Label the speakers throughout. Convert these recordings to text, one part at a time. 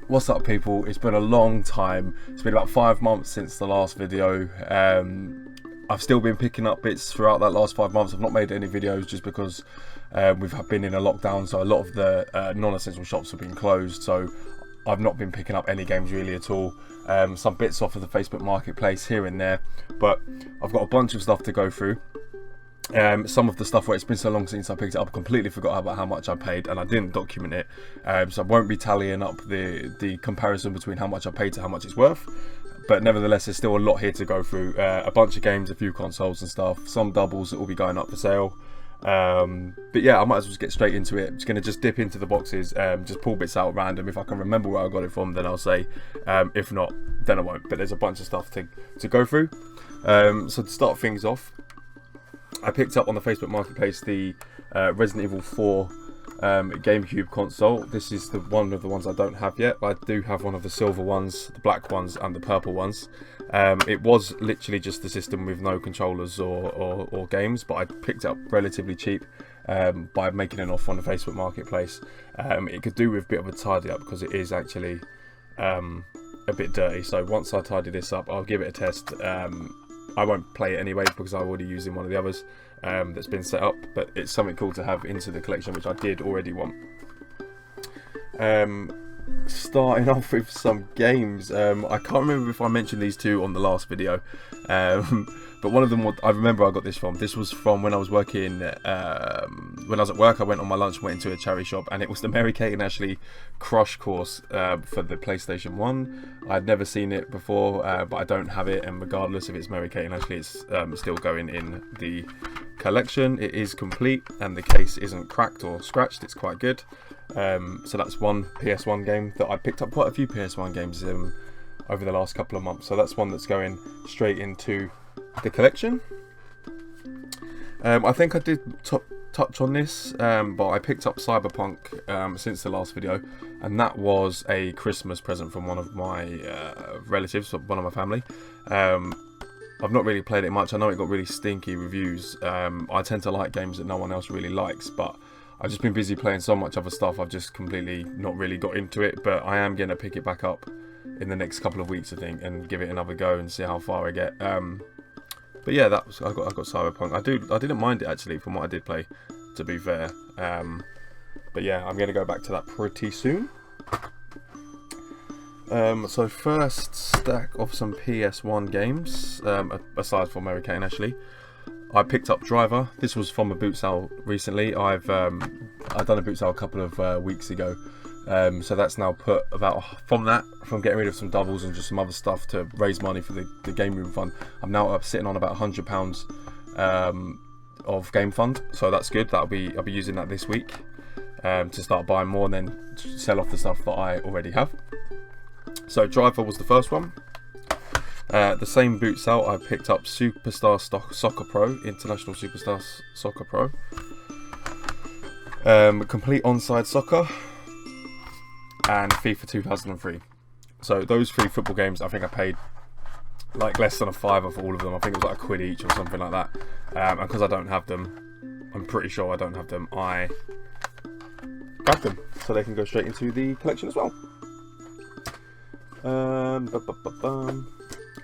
Speaker 1: What's up, people? It's been a long time. It's been about 5 months since the last video. I've still been picking up bits throughout that last 5 months. I've not made any videos just because we've been in a lockdown, so a lot of the non-essential shops have been closed, so I've not been picking up any games really at all. Some bits off of the Facebook Marketplace here and there, but I've got a bunch of stuff to go through. Some of the stuff where it's been so long since I picked it up, I completely forgot about how much I paid, and I didn't document it, so I won't be tallying up the comparison between how much I paid to how much it's worth. But nevertheless, there's still a lot here to go through. A bunch of games, a few consoles and stuff, some doubles that will be going up for sale. But yeah, I might as well just get straight into it. I'm just going to just dip into the boxes, just pull bits out random. If I can remember where I got it from, then I'll say. If not, then I won't. But there's a bunch of stuff to go through. So to start things off, I picked up on the Facebook Marketplace the Resident Evil 4 GameCube console. This is one of the ones I don't have yet. I do have one of the silver ones, the black ones, and the purple ones. It was literally just the system with no controllers or games, but I picked it up relatively cheap by making an offer on the Facebook Marketplace. It could do with a bit of a tidy up because it is actually a bit dirty. So once I tidy this up, I'll give it a test. I won't play it anyway because I'm already using one of the others that's been set up, but it's something cool to have into the collection, which I did already want. Starting off with some games, I can't remember if I mentioned these two on the last video, but one of them, I remember I got this from. This was from when I was working, when I was at work. I went on my lunch, went into a charity shop, and it was the Mary-Kate and Ashley Crush course for the PlayStation 1. I'd never seen it before, but I don't have it, and regardless if it's Mary-Kate and Ashley, it's still going in the collection. It is complete, and the case isn't cracked or scratched. It's quite good. So that's one PS1 game that I picked up. Quite a few PS1 games over the last couple of months, so that's one that's going straight into the collection. I think I did touch on this, but I picked up Cyberpunk since the last video, and that was a Christmas present from one of my relatives, one of my family. I've not really played it much. I know it got really stinky reviews. I tend to like games that no one else really likes, but I've just been busy playing so much other stuff, I've just completely not really got into it. But I am going to pick it back up in the next couple of weeks, I think, and give it another go and see how far I get. But yeah, I got Cyberpunk. I didn't mind it actually from what I did play, to be fair. But yeah, I'm going to go back to that pretty soon. So first stack of some PS1 games, aside from Mary-Kate and Ashley. I picked up Driver. This was from a boot sale recently. I've done a boot sale a couple of weeks ago, so that's now put from getting rid of some doubles and just some other stuff to raise money for the game room fund. I'm now sitting on about £100 of game fund, so that's good. I'll be using that this week to start buying more and then sell off the stuff that I already have. So Driver was the first one. The same boot sale, I picked up Superstar Soccer Pro, International Superstar Soccer Pro, Complete Onside Soccer, and FIFA 2003. So those three football games, I think I paid like less than a £5 for all of them. I think it was like £1 each or something like that. And because I don't have them, I'm pretty sure I don't have them, I grabbed them so they can go straight into the collection as well.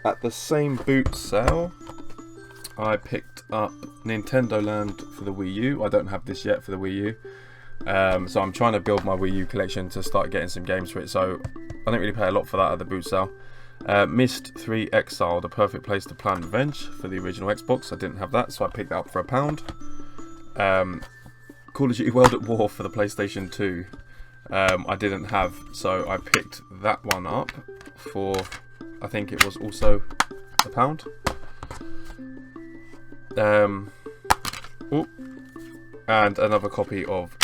Speaker 1: At the same boot sale, I picked up Nintendo Land for the Wii U. I don't have this yet for the Wii U, so I'm trying to build my Wii U collection to start getting some games for it, so I didn't really pay a lot for that at the boot sale. Myst 3 Exile, the perfect place to plan revenge for the original Xbox. I didn't have that, so I picked that up for £1. Call of Duty World at War for the PlayStation 2. I didn't have, so I picked that one up for, I think it was also £1. And another copy of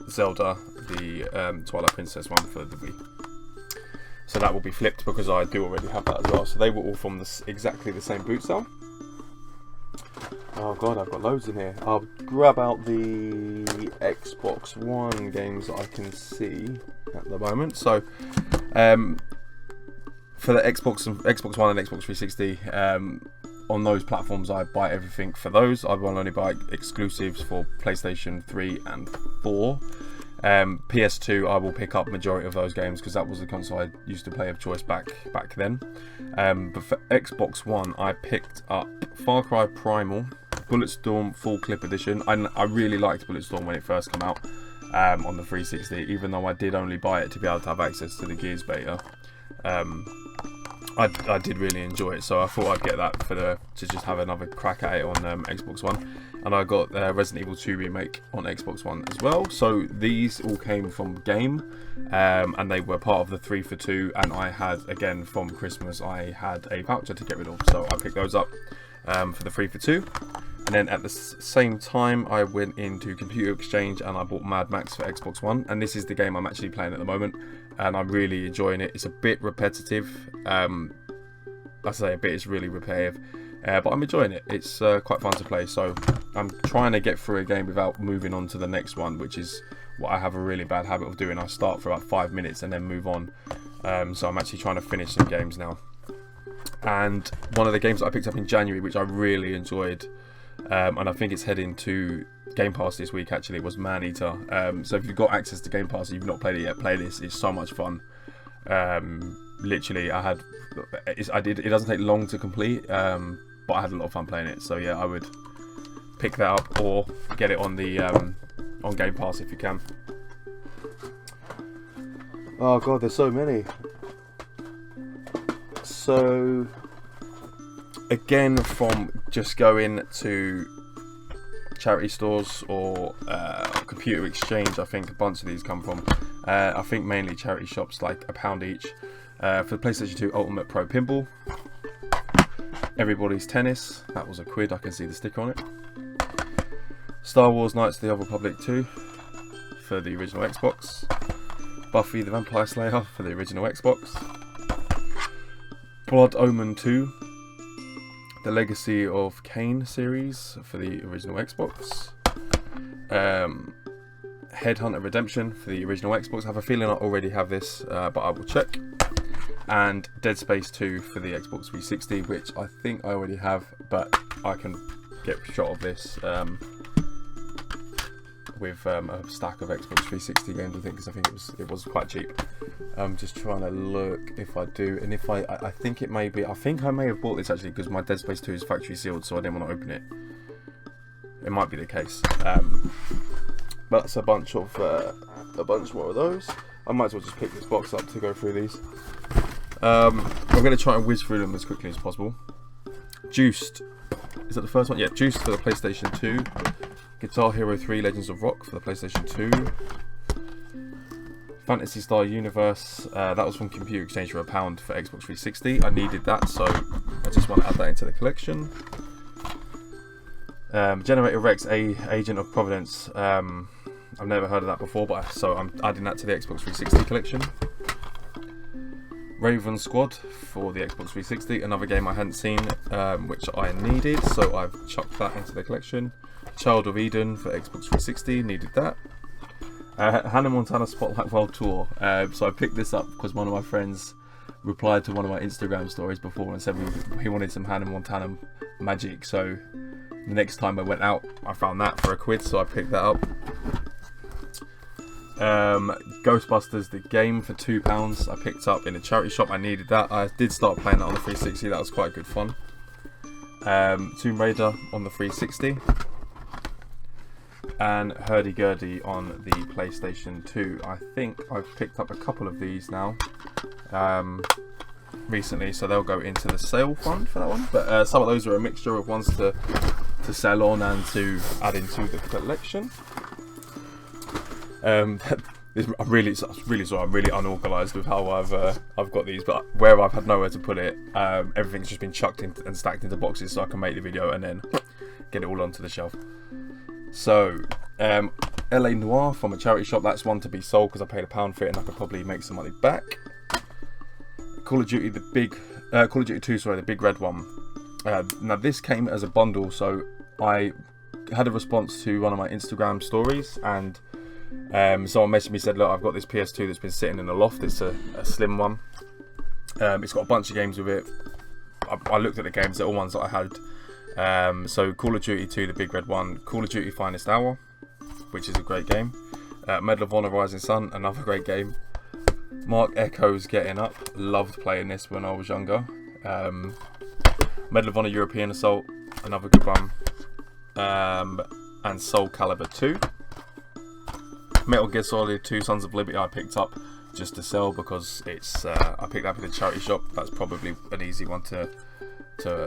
Speaker 1: Zelda, the Twilight Princess one for the Wii. So that will be flipped because I do already have that as well. So they were all from exactly the same boot sale. Oh god, I've got loads in here. I'll grab out the Xbox One games that I can see at the moment. So for the Xbox One and Xbox 360, on those platforms I buy everything for those. I will only buy exclusives for PlayStation 3 and 4. PS2 I will pick up majority of those games because that was the console I used to play of choice back then. But for Xbox One I picked up Far Cry Primal, Bulletstorm Full Clip Edition. I really liked Bulletstorm when it first came out on the 360, even though I did only buy it to be able to have access to the Gears beta. I did really enjoy it, so I thought I'd get that to just have another crack at it on Xbox One. And I got Resident Evil 2 Remake on Xbox One as well. So these all came from Game, and they were part of the 3 for 2. And I had, again, from Christmas, I had a voucher to get rid of, so I picked those up for the 3 for 2. And then at the same time, I went into Computer Exchange and I bought Mad Max for Xbox One. And this is the game I'm actually playing at the moment, and I'm really enjoying it. It's a bit repetitive. I say a bit, it's really repetitive, but I'm enjoying it. It's quite fun to play. So I'm trying to get through a game without moving on to the next one, which is what I have a really bad habit of doing. I start for about 5 minutes and then move on. So I'm actually trying to finish some games now. And one of the games that I picked up in January, which I really enjoyed, and I think it's heading to Game Pass this week actually, was Maneater. So if you've got access to Game Pass and you've not played it yet, play this. It's so much fun. Literally, it doesn't take long to complete, but I had a lot of fun playing it. So yeah, I would pick that up or get it on the on Game Pass if you can. Oh god, there's so many. So again, from just going to charity stores or Computer Exchange, I think a bunch of these come from. I think mainly charity shops, like £1 each. For the PlayStation 2 Ultimate Pro Pinball, Everybody's Tennis, that was £1, I can see the sticker on it. Star Wars Knights of the Old Republic 2 for the original Xbox. Buffy the Vampire Slayer for the original Xbox. Blood Omen 2, the Legacy of Kain series for the original Xbox. Headhunter Redemption for the original Xbox. I have a feeling I already have this, but I will check. And Dead Space 2 for the Xbox 360, which I think I already have, but I can get a shot of this with a stack of Xbox 360 games, I think, because I think it was quite cheap. I'm just trying to look if I do, and if I think it may be, I think I may have bought this actually because my Dead Space 2 is factory sealed, so I didn't want to open it. It might be the case. But that's a bunch more of those. I might as well just pick this box up to go through these. I'm going to try and whiz through them as quickly as possible. Juiced. Is that the first one? Yeah, Juiced for the PlayStation 2. Guitar Hero 3 Legends of Rock for the PlayStation 2. Phantasy Star Universe. That was from Computer Exchange for £1 for Xbox 360. I needed that, so I just want to add that into the collection. Generator Rex, Agent of Providence. I've never heard of that before, so I'm adding that to the Xbox 360 collection. Raven Squad for the Xbox 360, another game I hadn't seen, which I needed, so I've chucked that into the collection. Child of Eden for Xbox 360, needed that. Hannah Montana Spotlight World Tour. So I picked this up because one of my friends replied to one of my Instagram stories before and said he wanted some Hannah Montana magic, so the next time I went out I found that for £1, so I picked that up. Ghostbusters the game for £2 I picked up in a charity shop. I needed that. I did start playing that on the 360, that was quite good fun. Tomb Raider on the 360 and Hurdy Gurdy on the PlayStation 2. I think I've picked up a couple of these now recently, so they'll go into the sale fund for that one, but some of those are a mixture of ones to sell on and to add into the collection. I'm really sorry. I'm really unorganised with how I've got these, but where I've had nowhere to put it, everything's just been chucked in and stacked into boxes so I can make the video and then get it all onto the shelf. So, LA Noire from a charity shop. That's one to be sold because I paid £1 for it and I could probably make some money back. Call of Duty 2, the big red one. Now this came as a bundle, so I had a response to one of my Instagram stories and someone messaged me, said, look, I've got this PS2 that's been sitting in the loft. It's a slim one. It's got a bunch of games with it. I looked at the games, they're all ones that I had. So Call of Duty 2, the big red one, Call of Duty Finest Hour, which is a great game. Medal of Honor Rising Sun, another great game. Mark Echo's Getting Up, loved playing this when I was younger. Medal of Honor European Assault, another good one. And Soul Calibur 2. Metal Gear Solid 2 Sons of Liberty I picked up just to sell because it's I picked that up in a charity shop. That's probably an easy one to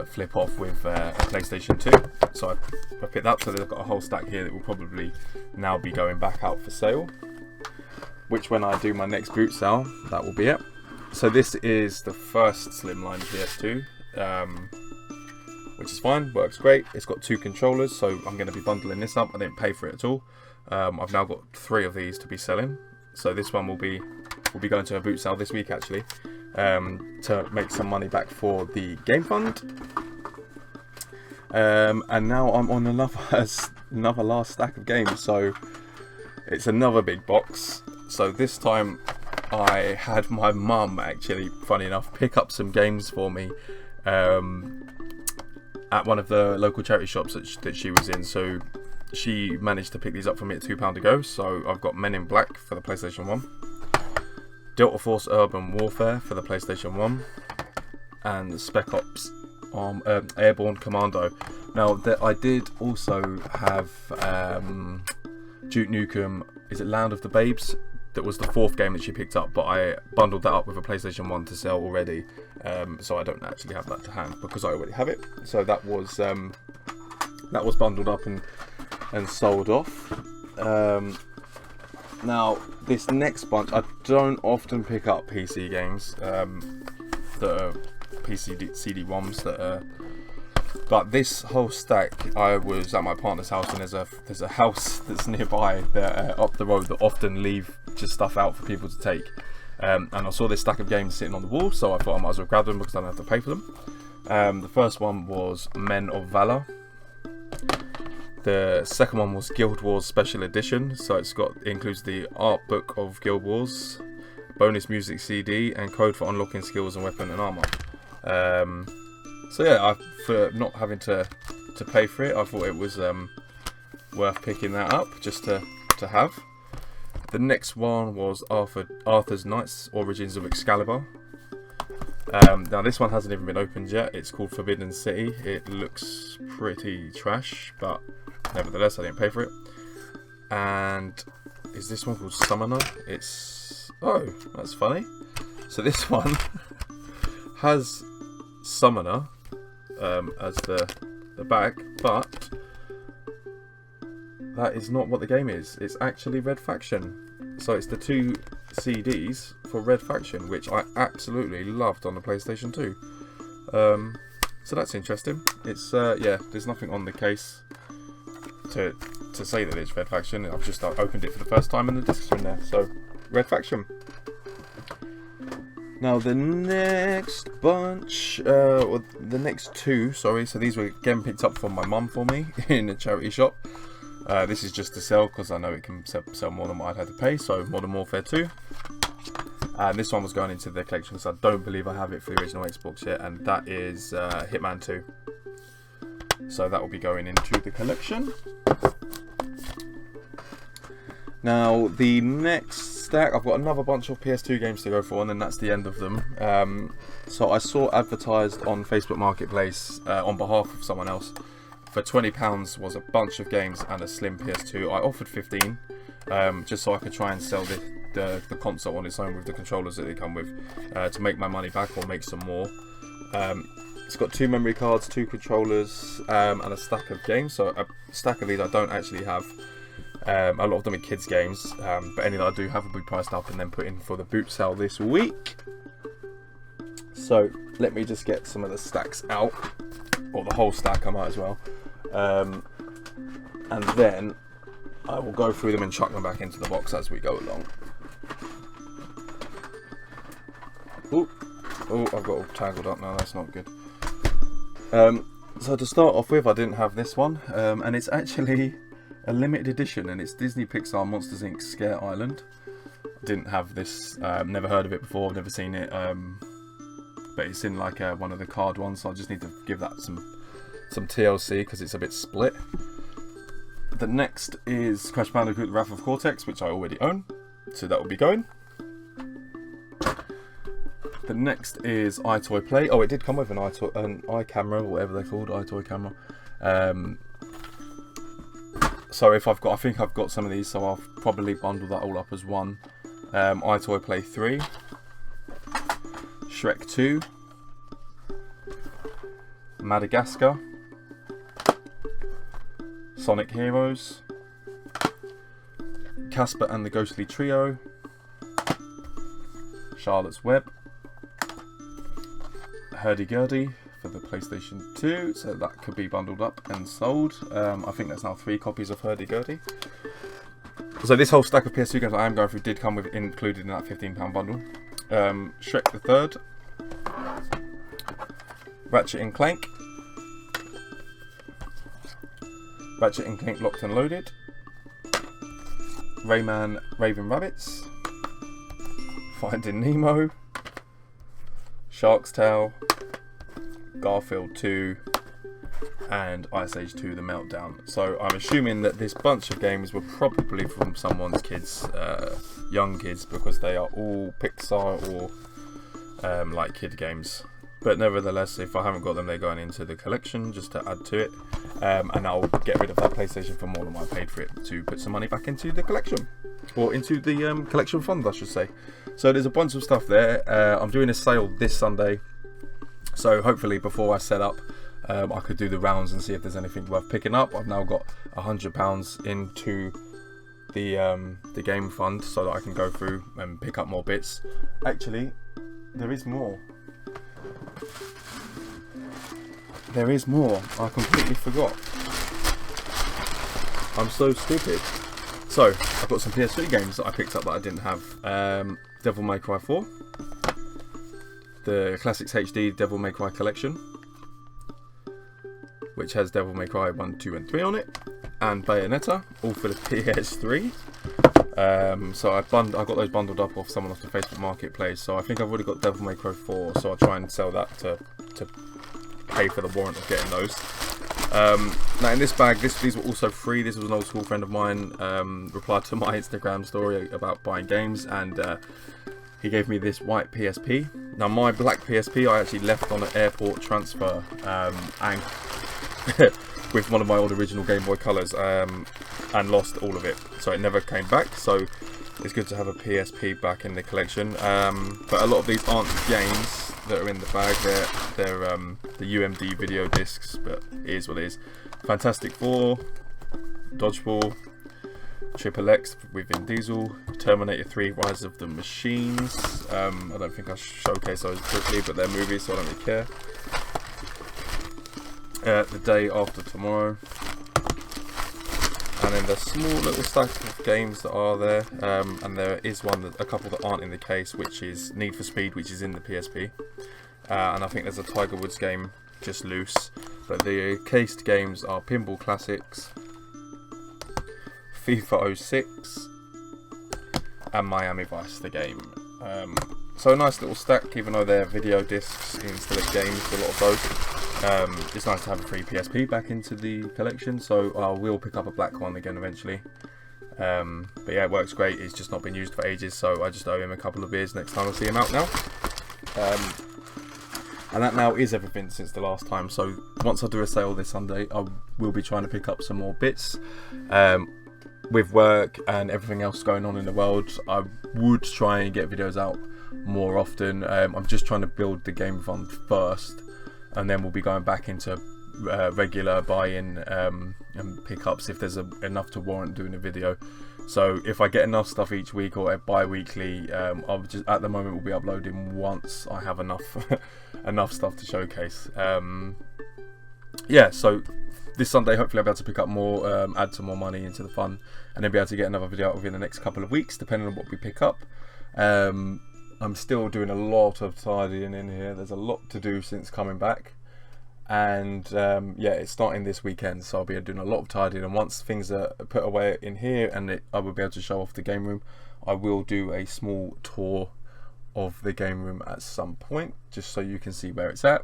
Speaker 1: flip off with a PlayStation 2. So I picked that up, so they've got a whole stack here that will probably now be going back out for sale. Which when I do my next boot sale, that will be it. So this is the first slimline PS2. Which is fine, works great. It's got 2 controllers, so I'm going to be bundling this up. I didn't pay for it at all. I've now got 3 of these to be selling. So this one will be going to a boot sale this week actually, to make some money back for the game fund. And now I'm on another last stack of games. So it's another big box. So this time I had my mum actually, funny enough, pick up some games for me. At one of the local charity shops that she was in, so she managed to pick these up for me at £2 ago. So I've got Men in Black for the PlayStation 1, Delta Force Urban Warfare for the PlayStation 1, and Spec Ops Airborne Commando. Now I did also have Duke Nukem, is it Land of the Babes? That was the 4th game that she picked up, but I bundled that up with a PlayStation 1 to sell already. So I don't actually have that to hand because I already have it. So that was bundled up and sold off. Now this next bunch, I don't often pick up PC games that are PC CD-ROMs that are. But this whole stack, I was at my partner's house, and there's a house that's nearby that up the road that often leave just stuff out for people to take. And I saw this stack of games sitting on the wall, so I thought I might as well grab them because I don't have to pay for them. The first one was Men of Valor. The second one was Guild Wars Special Edition, so it includes the art book of Guild Wars, bonus music CD, and code for unlocking skills and weapon and armor. So yeah, for not having to pay for it, I thought it was worth picking that up just to have. The next one was Arthur's Knights Origins of Excalibur. Now this one hasn't even been opened yet. It's called Forbidden City. It looks pretty trash, but nevertheless I didn't pay for it. And is this one called Summoner? Oh, that's funny. So this one has Summoner as the back, but that is not what the game is. It's actually Red Faction. So it's the 2 CDs for Red Faction, which I absolutely loved on the PlayStation 2. So that's interesting. It's yeah, there's nothing on the case to say that it's Red Faction. I've just opened it for the first time and the discs are in there. So Red Faction. Now the next bunch, or the next 2, sorry, so these were again picked up from my mum for me in a charity shop. This is just to sell because I know it can sell more than what I'd had to pay, so Modern Warfare 2. And this one was going into the collection because I don't believe I have it for the original Xbox yet, and that is Hitman 2. So that will be going into the collection. Now the next stack, I've got another bunch of PS2 games to go for, and then that's the end of them. So I saw advertised on Facebook Marketplace on behalf of someone else for £20 was a bunch of games and a slim PS2. I offered 15, just so I could try and sell the console on its own with the controllers that they come with, to make my money back or make some more. It's got 2 memory cards, 2 controllers, and a stack of games. So a stack of these I don't actually have. A lot of them are kids games, but any that I do have will be priced up and then put in for the boot sale this week. So let me just get some of the stacks out, or the whole stack I might as well, and then I will go through them and chuck them back into the box as we go along. Oh, I've got all tangled up now, that's not good. So to start off with, I didn't have this one, and it's actually a limited edition, and it's Disney Pixar Monsters Inc. Scare Island. Didn't have this, never heard of it before, never seen it. but it's in like one of the card ones, so I just need to give that some TLC because it's a bit split. The next is Crash Bandicoot: The Wrath of Cortex, which I already own, so that will be going. The next is iToy Play. Oh, it did come with an iCamera, or whatever they're called, iToy camera. So I think I've got some of these, so I'll probably bundle that all up as one. iToy Play 3, Shrek 2, Madagascar, Sonic Heroes, Casper and the Ghostly Trio, Charlotte's Web, Hurdy-Gurdy for the PlayStation 2, so that could be bundled up and sold. I think that's now 3 copies of Hurdy-Gurdy. So this whole stack of PS2 games I am going through did come with included in that £15 bundle. Shrek the Third, Ratchet and Clank, Ratchet and Clank Locked and Loaded, Rayman Raving Rabbits, Finding Nemo, Shark's Tale, Garfield 2, and Ice Age 2 The Meltdown. So I'm assuming that this bunch of games were probably from someone's kids, young kids, because they are all Pixar or like kid games. But nevertheless, if I haven't got them, they're going into the collection just to add to it. And I'll get rid of that PlayStation for more than I paid for it to put some money back into the collection. Or into the collection fund, I should say. So there's a bunch of stuff there. I'm doing a sale this Sunday. So hopefully before I set up, I could do the rounds and see if there's anything worth picking up. I've now got £100 into the game fund so that I can go through and pick up more bits. Actually, there is more. There is more. I completely forgot. I'm so stupid. So, I've got some PS3 games that I picked up that I didn't have. Devil May Cry 4. The Classics HD Devil May Cry Collection, which has Devil May Cry 1, 2 and 3 on it. And Bayonetta, all for the PS3. So I got those bundled up off someone off the Facebook Marketplace. So I think I've already got Devil May Cry 4, so I'll try and sell that to pay for the warrant of getting those. Now in this bag, these were also free. This was an old school friend of mine, replied to my Instagram story about buying games, and he gave me this white PSP. Now my black PSP I actually left on an airport transfer, and with one of my old original Game Boy Colors, and lost all of it, so it never came back. So it's good to have a PSP back in the collection. But a lot of these aren't games that are in the bag. They're the UMD video discs, but it is what it is. Fantastic Four, Dodgeball, Triple X with Vin Diesel, Terminator 3 Rise of the Machines. I don't think I showcase those quickly, but they're movies, so I don't really care. The Day After Tomorrow, and then the small little stack of games that are there, and there is a couple that aren't in the case, which is Need for Speed, which is in the PSP, and I think there's a Tiger Woods game just loose. But the cased games are Pinball Classics, FIFA 06, and Miami Vice, the game. So a nice little stack, even though they're video discs instead of games, a lot of those. It's nice to have a free PSP back into the collection, so I will pick up a black one again eventually. But yeah, it works great. It's just not been used for ages, so I just owe him a couple of beers next time I see him out now. And that now is everything since the last time. So once I do a sale this Sunday, I will be trying to pick up some more bits. With work and everything else going on in the world, I would try and get videos out more often. I'm just trying to build the game fund first, and then we'll be going back into regular buy-in and pickups if there's enough to warrant doing a video. So if I get enough stuff each week or bi-weekly, I'll just, at the moment, we'll be uploading once I have enough enough stuff to showcase. Yeah, so this Sunday hopefully I'll be able to pick up more, add some more money into the fund, and then be able to get another video out within the next couple of weeks, depending on what we pick up. I'm still doing a lot of tidying in here. There's a lot to do since coming back, and yeah, it's starting this weekend, so I'll be doing a lot of tidying, and once things are put away in here and I will be able to show off the game room, I will do a small tour of the game room at some point, just so you can see where it's at.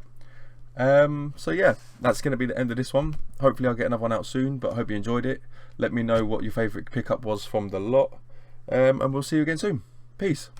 Speaker 1: So yeah, that's going to be the end of this one. Hopefully I'll get another one out soon, but I hope you enjoyed it. Let me know what your favourite pickup was from the lot, and we'll see you again soon. Peace.